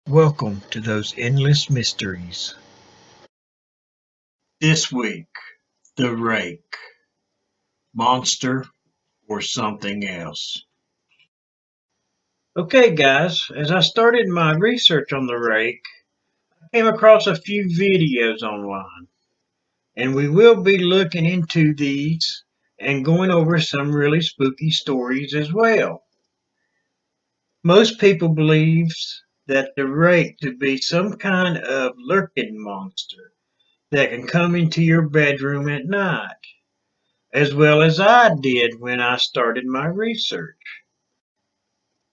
Welcome to those endless mysteries. This week, the Rake, monster or something else. Okay, guys, as I started my research on the Rake, I came across a few videos online, and we will be looking into these and going over some really spooky stories as well. Most people believe that the Rake to be some kind of lurking monster that can come into your bedroom at night, as well as I did when I started my research.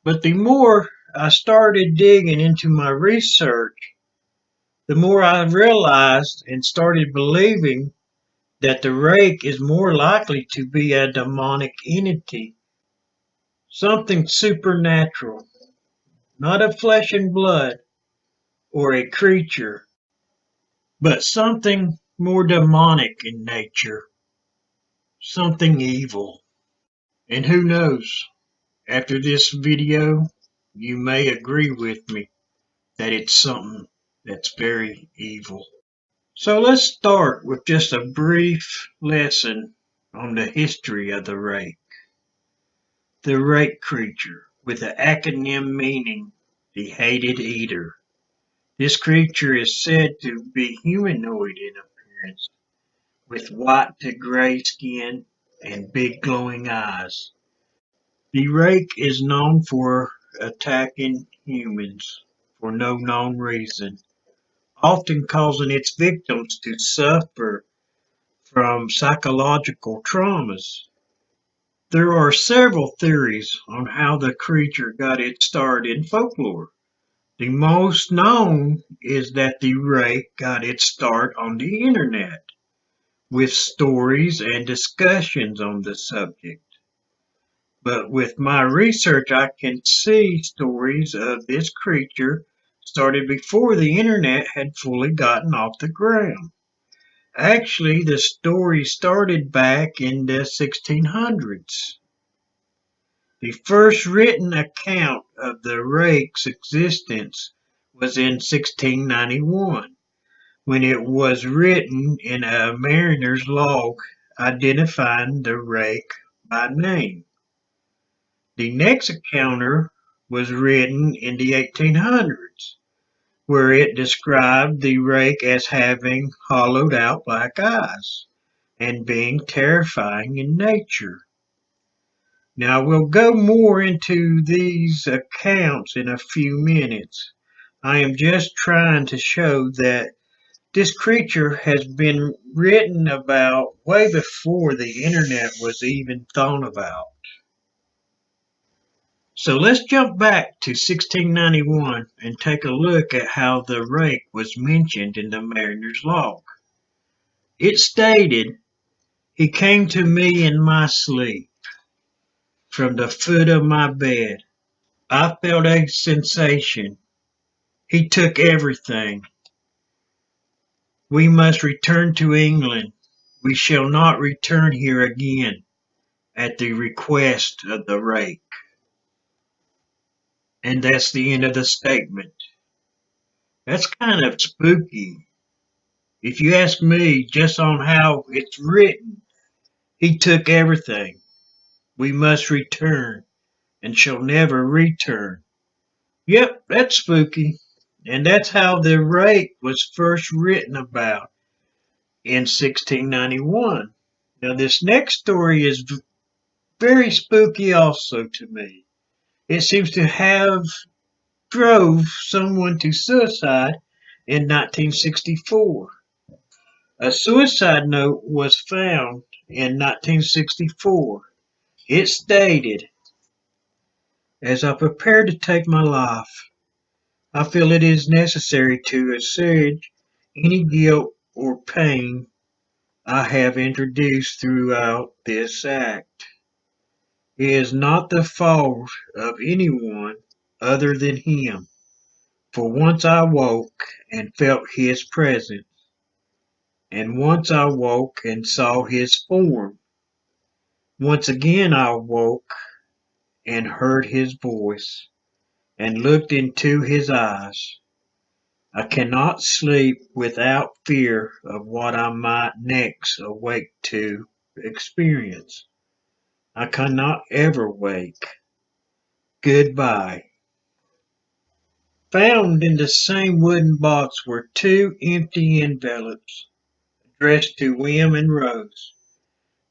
But the more I started digging into my research, the more I realized and started believing that the rake is more likely to be a demonic entity, something supernatural, not of flesh and blood or a creature, but something more demonic in nature, something evil. And who knows? After this video, you may agree with me that it's something that's very evil. So let's start with just a brief lesson on the history of the rake. The rake creature, with the acronym meaning the hated eater. This creature is said to be humanoid in appearance, with white to gray skin and big glowing eyes. The rake is known for attacking humans for no known reason, often causing its victims to suffer from psychological traumas. There are several theories on how the creature got its start in folklore. The most known is that the rake got its start on the internet, with stories and discussions on the subject. But with my research, I can see stories of this creature started before the internet had fully gotten off the ground. Actually, the story started back in the 1600s. The first written account of the rake's existence was in 1691, when it was written in a mariner's log identifying the rake by name. The next encounter was written in the 1800s, where it described the rake as having hollowed out black eyes and being terrifying in nature. Now we'll go more into these accounts in a few minutes. I am just trying to show that this creature has been written about way before the internet was even thought about. So let's jump back to 1691 and take a look at how the rake was mentioned in the mariner's log. It stated, "He came to me in my sleep, from the foot of my bed. I felt a sensation. He took everything. We must return to England. We shall not return here again, at the request of the rake." And that's the end of the statement. That's kind of spooky. If you ask me, just on how it's written, he took everything. We must return, and shall never return. Yep, that's spooky. And that's how the rake was first written about in 1691. Now, this next story is very spooky also to me. It seems to have drove someone to suicide in 1964. A suicide note was found in 1964. It stated, "As I prepare to take my life, I feel it is necessary to assuage any guilt or pain I have introduced throughout this act. It is not the fault of anyone other than him, for once I woke and felt his presence, and once I woke and saw his form. Once again I woke and heard his voice, and looked into his eyes. I cannot sleep without fear of what I might next awake to experience. I cannot ever wake. Goodbye. Found in the same wooden box were two empty envelopes addressed to William and Rose,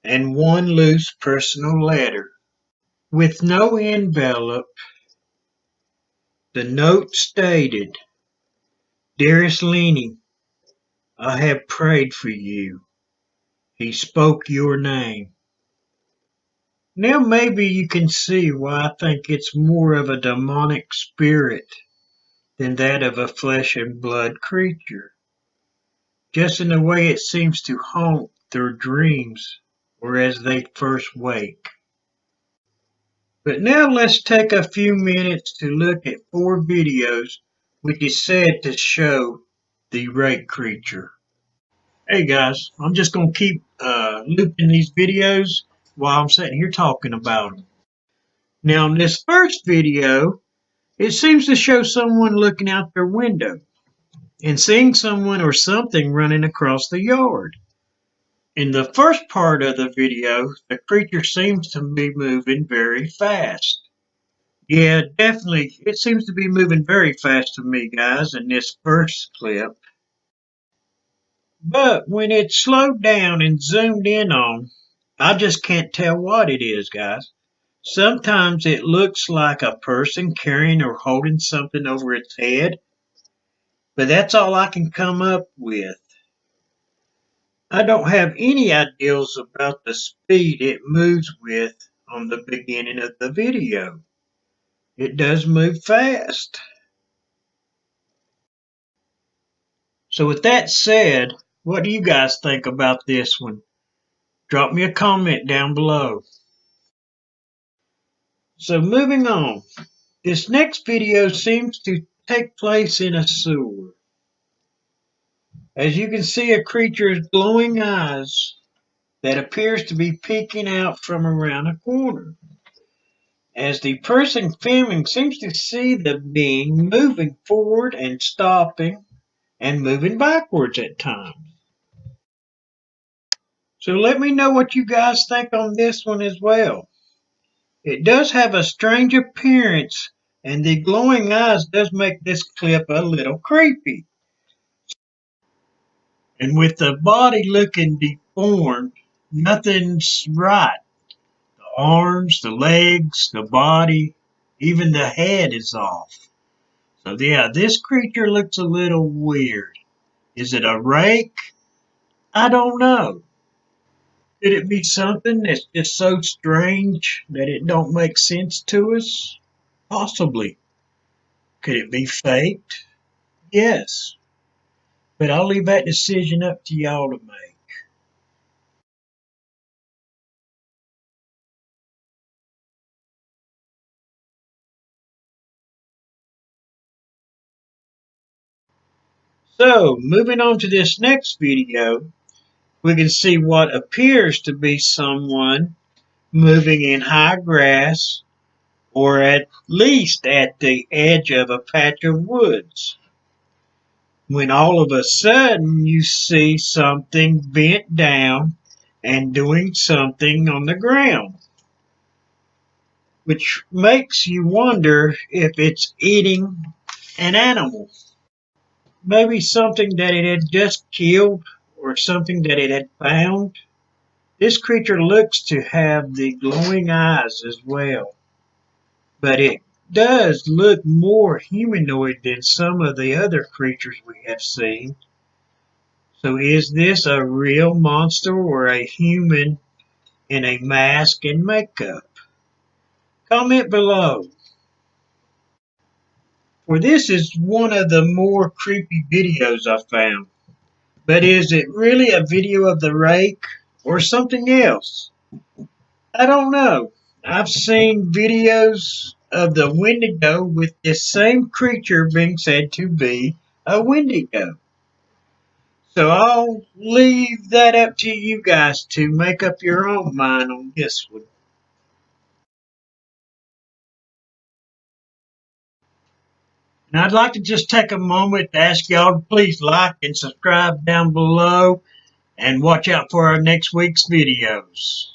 and one loose personal letter. With no envelope, the note stated, Dearest Lenny, I have prayed for you. He spoke your name. Now maybe you can see why I think it's more of a demonic spirit than that of a flesh and blood creature, just in the way it seems to haunt their dreams or as they first wake. But now let's take a few minutes to look at four videos which is said to show the Rake creature. Hey guys, I'm just going to keep looping these videos while I'm sitting here talking about them. Now in this first video, it seems to show someone looking out their window and seeing someone or something running across the yard. In the first part of the video, the creature seems to be moving very fast. Yeah, definitely. It seems to be moving very fast to me, guys, in this first clip. But when it's slowed down and zoomed in on, I just can't tell what it is, guys. Sometimes it looks like a person carrying or holding something over its head, but that's all I can come up with. I don't have any ideas about the speed it moves with on the beginning of the video. It does move fast. So with that said, what do you guys think about this one? Drop me a comment down below. So moving on, this next video seems to take place in a sewer. As you can see, a creature's glowing eyes that appears to be peeking out from around a corner. As the person filming seems to see the being moving forward and stopping and moving backwards at times. So let me know what you guys think on this one as well. It does have a strange appearance, and the glowing eyes does make this clip a little creepy. And with the body looking deformed, nothing's right. The arms, the legs, the body, even the head is off. So yeah, this creature looks a little weird. Is it a rake? I don't know. Could it be something that's just so strange that it don't make sense to us? Possibly. Could it be faked? Yes. But I'll leave that decision up to y'all to make. So, moving on to this next video, we can see what appears to be someone moving in high grass or at least at the edge of a patch of woods. When all of a sudden you see something bent down and doing something on the ground, which makes you wonder if it's eating an animal. Maybe something that it had just killed or something that it had found. This creature looks to have the glowing eyes as well, but it does look more humanoid than some of the other creatures we have seen. So is this a real monster or a human in a mask and makeup? Comment below. For this is one of the more creepy videos I found. But is it really a video of the rake or something else? I don't know. I've seen videos of the Wendigo with this same creature being said to be a Wendigo. So I'll leave that up to you guys to make up your own mind on this one. And I'd like to just take a moment to ask y'all to please like and subscribe down below and watch out for our next week's videos.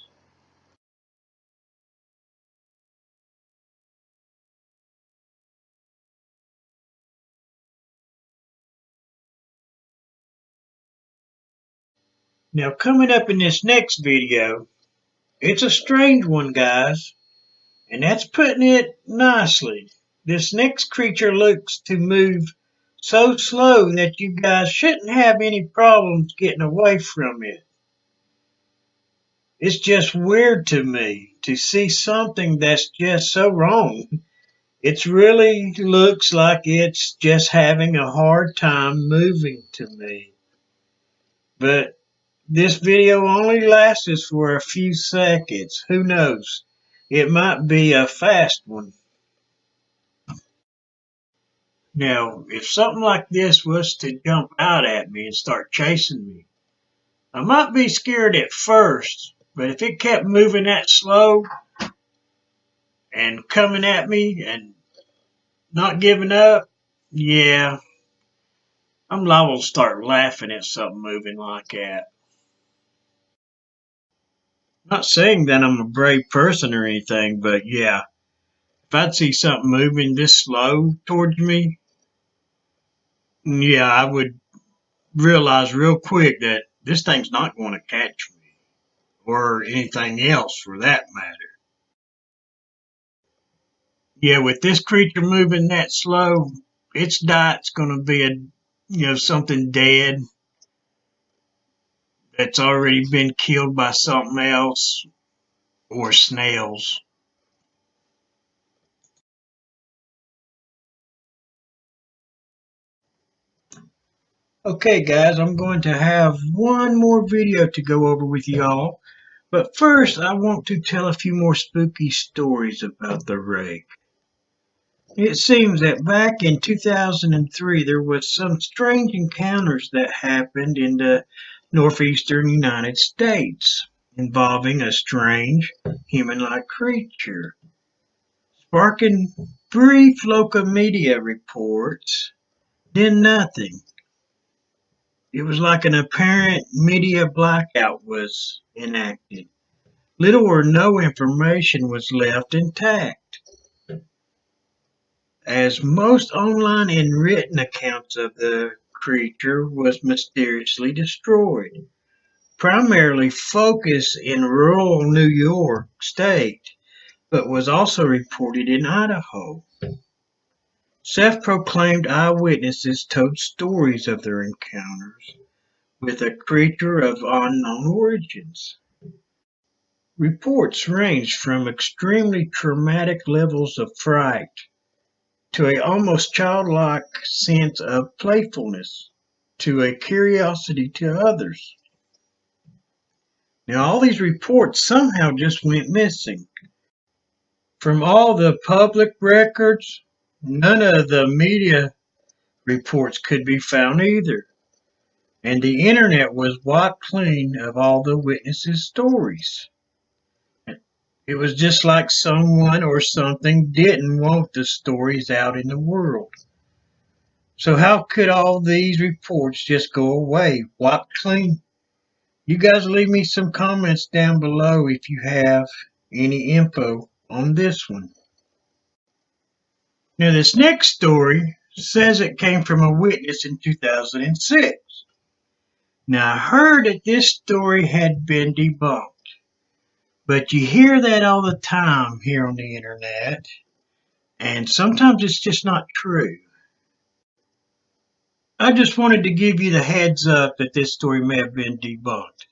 Now coming up in this next video, it's a strange one, guys, and that's putting it nicely. This next creature looks to move so slow that you guys shouldn't have any problems getting away from it. It's just weird to me to see something that's just so wrong. It really looks like it's just having a hard time moving to me. But this video only lasts for a few seconds. Who knows? It might be a fast one. Now, if something like this was to jump out at me and start chasing me, I might be scared at first, but if it kept moving that slow and coming at me and not giving up, yeah, I'm liable to start laughing at something moving like that. Not saying that I'm a brave person or anything, but yeah, if I'd see something moving this slow towards me, yeah, I would realize real quick that this thing's not going to catch me or anything else for that matter. Yeah, with this creature moving that slow, its diet's going to be something dead that's already been killed by something else or snails. Okay, guys, I'm going to have one more video to go over with y'all. But first, I want to tell a few more spooky stories about the Rake. It seems that back in 2003, there was some strange encounters that happened in the northeastern United States involving a strange human-like creature, sparking brief local media reports, then nothing. It was like an apparent media blackout was enacted. Little or no information was left intact, as most online and written accounts of the creature was mysteriously destroyed, primarily focused in rural New York State, but was also reported in Idaho. Self-proclaimed eyewitnesses told stories of their encounters with a creature of unknown origins. Reports ranged from extremely traumatic levels of fright to a almost childlike sense of playfulness to a curiosity to others. Now, all these reports somehow just went missing. From all the public records, none of the media reports could be found either, and the internet was wiped clean of all the witnesses' stories. It was just like someone or something didn't want the stories out in the world. So how could all these reports just go away, wiped clean? You guys leave me some comments down below if you have any info on this one. Now this next story says it came from a witness in 2006. Now I heard that this story had been debunked, but you hear that all the time here on the internet, and sometimes it's just not true. I just wanted to give you the heads up that this story may have been debunked.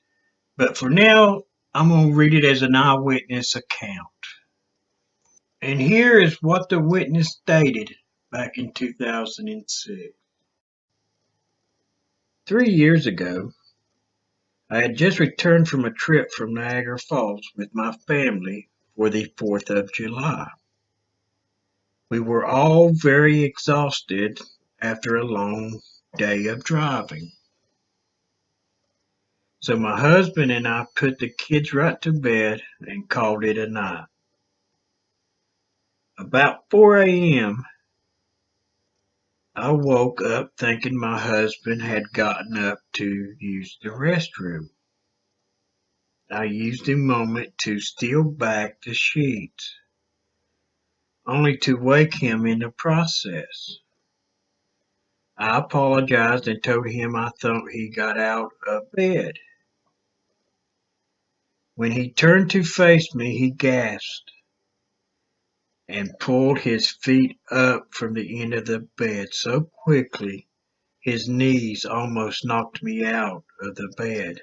But for now, I'm going to read it as an eyewitness account. And here is what the witness stated back in 2006. 3 years ago, I had just returned from a trip from Niagara Falls with my family for the 4th of July. We were all very exhausted after a long day of driving. So my husband and I put the kids right to bed and called it a night. About 4 a.m., I woke up thinking my husband had gotten up to use the restroom. I used a moment to steal back the sheets, only to wake him in the process. I apologized and told him I thought he got out of bed. When he turned to face me, he gasped and pulled his feet up from the end of the bed so quickly his knees almost knocked me out of the bed.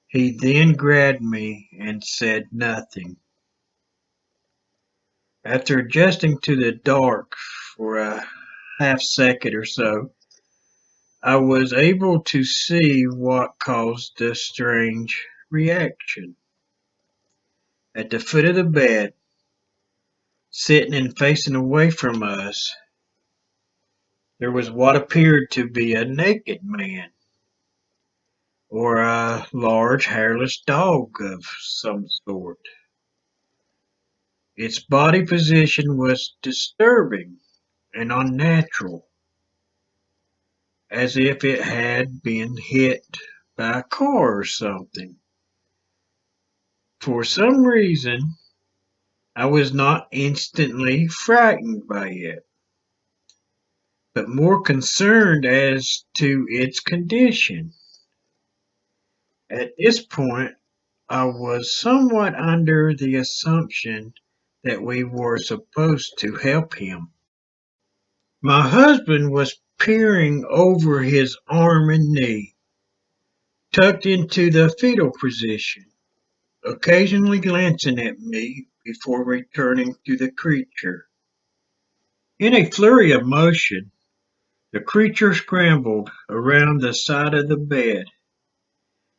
He then grabbed me and said nothing. After adjusting to the dark for a half second or so, I was able to see what caused the strange reaction. At the foot of the bed, sitting and facing away from us, there was what appeared to be a naked man, or a large hairless dog of some sort. Its body position was disturbing and unnatural, as if it had been hit by a car or something. For some reason, I was not instantly frightened by it, but more concerned as to its condition. At this point, I was somewhat under the assumption that we were supposed to help him. My husband was peering over his arm and knee, tucked into the fetal position, occasionally glancing at me before returning to the creature. In a flurry of motion, the creature scrambled around the side of the bed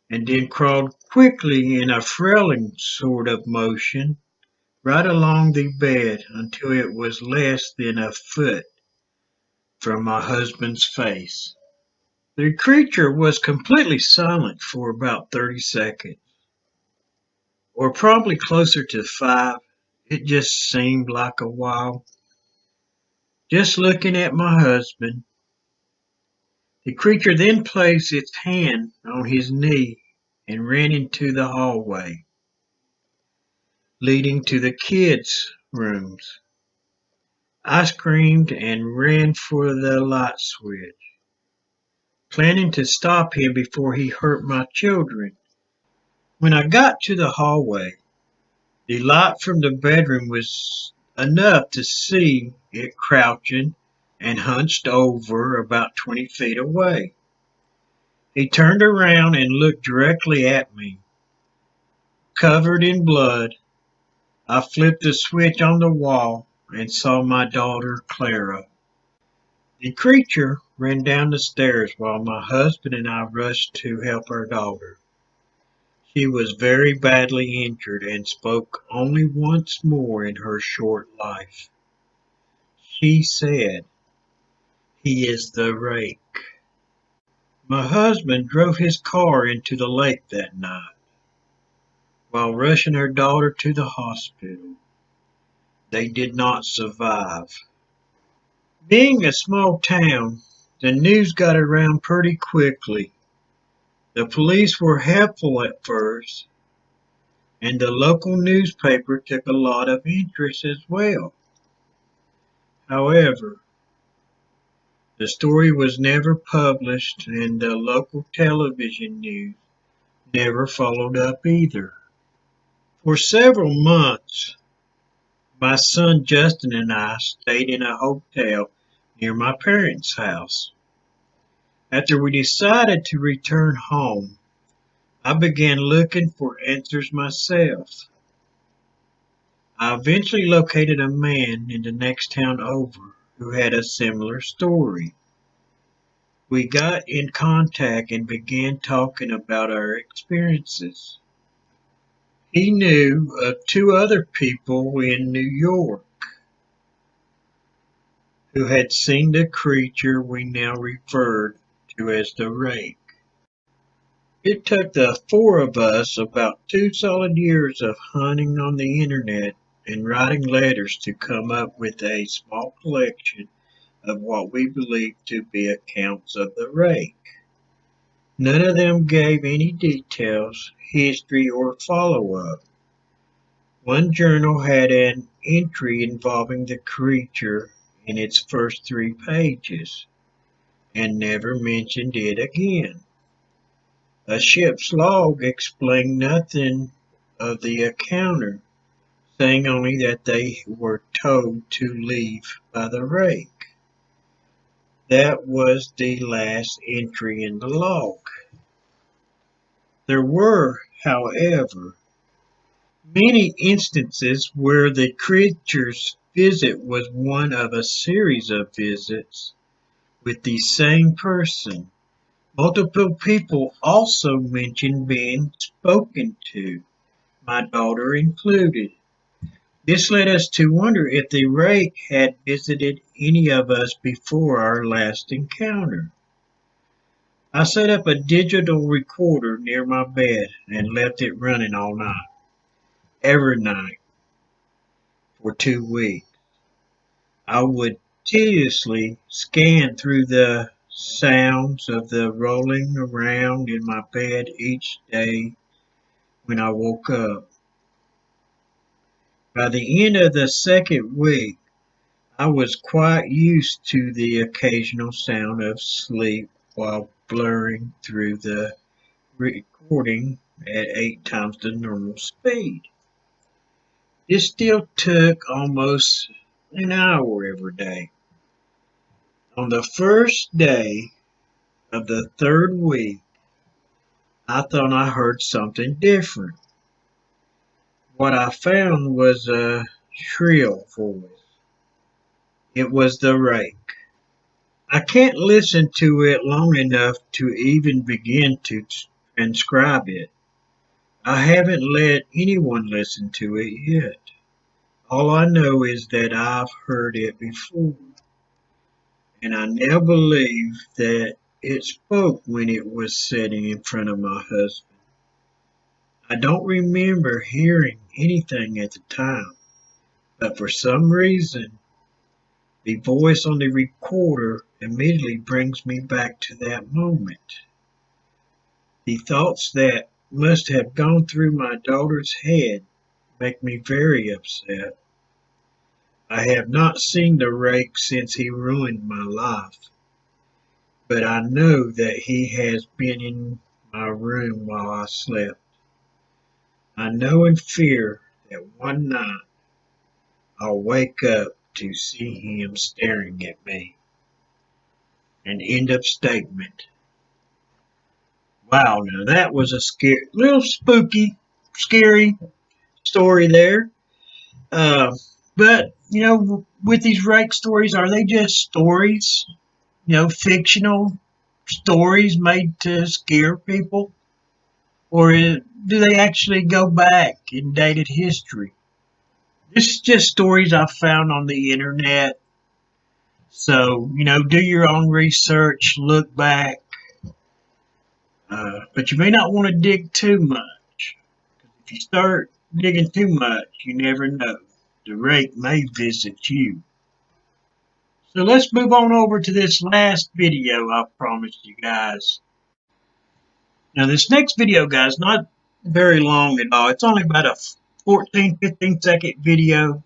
and then crawled quickly in a frailing sort of motion right along the bed until it was less than a foot from my husband's face. The creature was completely silent for about 30 seconds, or probably closer to 5. It just seemed like a while. Just looking at my husband, the creature then placed its hand on his knee and ran into the hallway leading to the kids' rooms. I screamed and ran for the light switch, planning to stop him before he hurt my children. When I got to the hallway, the light from the bedroom was enough to see it crouching and hunched over about 20 feet away. He turned around and looked directly at me, covered in blood. I flipped the switch on the wall and saw my daughter Clara. The creature ran down the stairs while my husband and I rushed to help our daughter. She was very badly injured and spoke only once more in her short life. She said, "He is the Rake." My husband drove his car into the lake that night while rushing our daughter to the hospital. They did not survive. Being a small town, the news got around pretty quickly. The police were helpful at first, and the local newspaper took a lot of interest as well. However, the story was never published and the local television news never followed up either. For several months, my son Justin and I stayed in a hotel near my parents' house. After we decided to return home, I began looking for answers myself. I eventually located a man in the next town over who had a similar story. We got in contact and began talking about our experiences. He knew of 2 other people in New York who had seen the creature we now referred to as the Rake. It took the 4 of us about 2 solid years of hunting on the internet and writing letters to come up with a small collection of what we believe to be accounts of the Rake. None of them gave any details, history, or follow-up. One journal had an entry involving the creature in its first 3 pages, and never mentioned it again. A ship's log explained nothing of the encounter, saying only that they were told to leave by the Rake. That was the last entry in the log. There were, however, many instances where the creature's visit was one of a series of visits with the same person. Multiple people also mentioned being spoken to, my daughter included. This led us to wonder if the Rake had visited any of us before our last encounter. I set up a digital recorder near my bed and left it running all night, every night, for 2 weeks. I would tediously scan through the sounds of the rolling around in my bed each day when I woke up. By the end of the second week, I was quite used to the occasional sound of sleep while blurring through the recording at 8 times the normal speed. This still took almost an hour every day. On the first day of the third week, I thought I heard something different. What I found was a shrill voice. It was the Rake. I can't listen to it long enough to even begin to transcribe it. I haven't let anyone listen to it yet. All I know is that I've heard it before, and I now believe that it spoke when it was sitting in front of my husband. I don't remember hearing anything at the time, but for some reason, the voice on the recorder immediately brings me back to that moment. The thoughts that must have gone through my daughter's head make me very upset. I have not seen the Rake since he ruined my life, but I know that he has been in my room while I slept. I know and fear that one night I'll wake up to see him staring at me. An end of statement. Wow, now that was a little spooky, scary story there. Uh, but, with these Rake stories, are they just stories? Fictional stories made to scare people? Or do they actually go back in dated history? This is just stories I found on the internet. So, do your own research, look back. But you may not want to dig too much. If you start digging too much, you never know. The Rake may visit you. So let's move on over to this last video I promised you guys. Now this next video, guys, not very long at all. It's only about a 14-15 second video.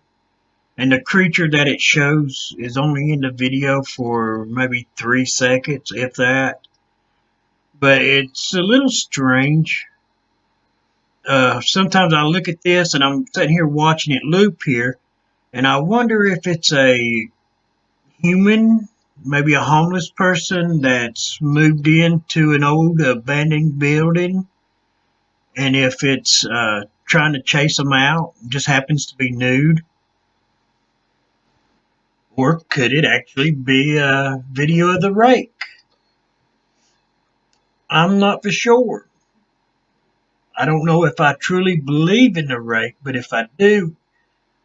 And the creature that it shows is only in the video for maybe 3 seconds, if that. But it's a little strange. Sometimes I look at this and I'm sitting here watching it loop here, and I wonder if it's a human, maybe a homeless person that's moved into an old abandoned building, and if it's trying to chase them out, just happens to be nude. Or could it actually be a video of the Rake? I'm not for sure. I don't know if I truly believe in the Rake, but if I do,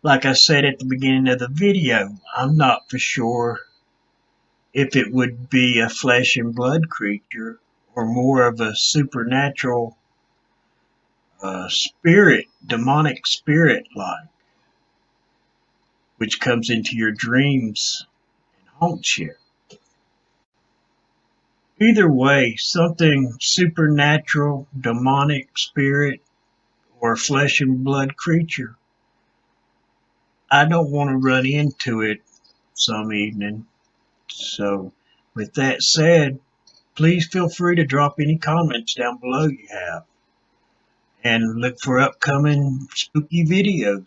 like I said at the beginning of the video, I'm not for sure if it would be a flesh and blood creature or more of a supernatural spirit, demonic spirit like, which comes into your dreams and haunts you. Either way, something supernatural, demonic spirit, or flesh and blood creature, I don't want to run into it some evening. So, with that said, please feel free to drop any comments down below you have, and look for upcoming spooky videos.